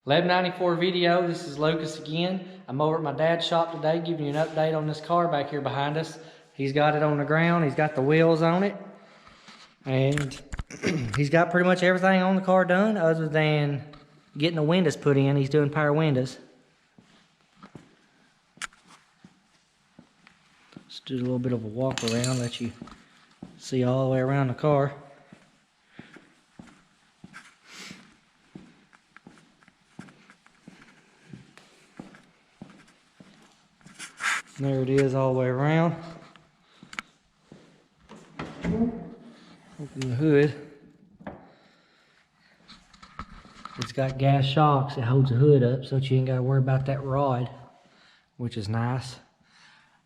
1194 video, this is Lucas again. I'm over at my dad's shop today giving you an update on this car back here behind us. He's got it on the ground, he's got the wheels on it, and he's got pretty much everything on the car done other than getting the windows put in. He's doing power windows. Let's do a little bit of a walk around, let you see all the way around the car. There it is all the way around. Open the hood. It's got gas shocks. It holds the hood up so that you ain't got to worry about that rod, which is nice.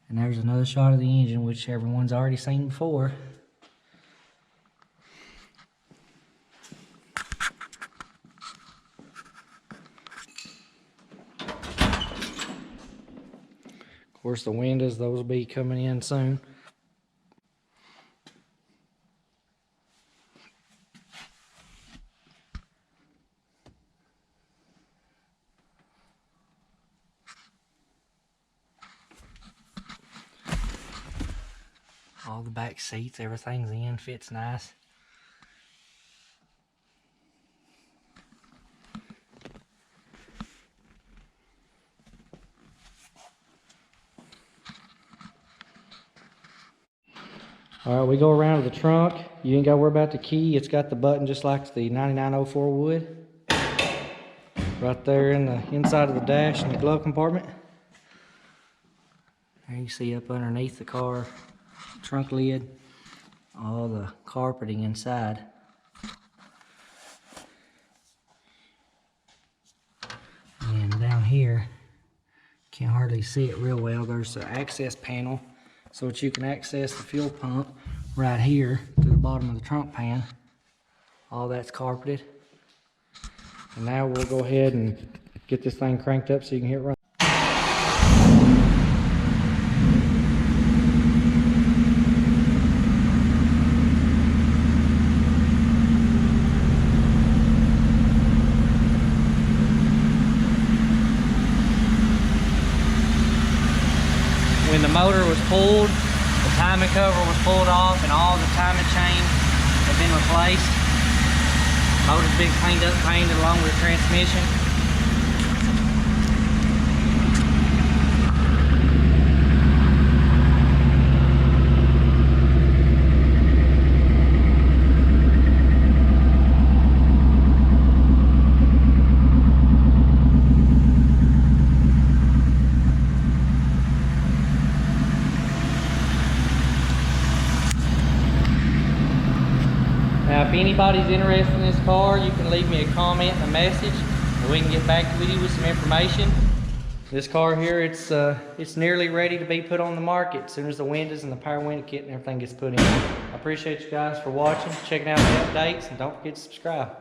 And there's another shot of the engine, which everyone's already seen before. Of course, the windows, those will be coming in soon. All the back seats, everything's in, fits nice. Alright, we go around to the trunk. You ain't got to worry about the key. It's got the button just like the 9904 would. Right there in the inside of the dash in the glove compartment. There you can see up underneath the car, trunk lid, all the carpeting inside. And down here, can't hardly see it real well. There's an access panel so that you can access the fuel pump right here to the bottom of the trunk pan. All that's carpeted. And now we'll go ahead and get this thing cranked up so you can hit run. When the motor was pulled, the timing cover was pulled off and all the timing chain had been replaced. Motor's been cleaned up, painted along with the transmission. Now, if anybody's interested in this car, you can leave me a comment and a message, and we can get back with you with some information. This car here, it's nearly ready to be put on the market as soon as the windows and the power window kit and everything gets put in. I appreciate you guys for watching, checking out the updates, and don't forget to subscribe.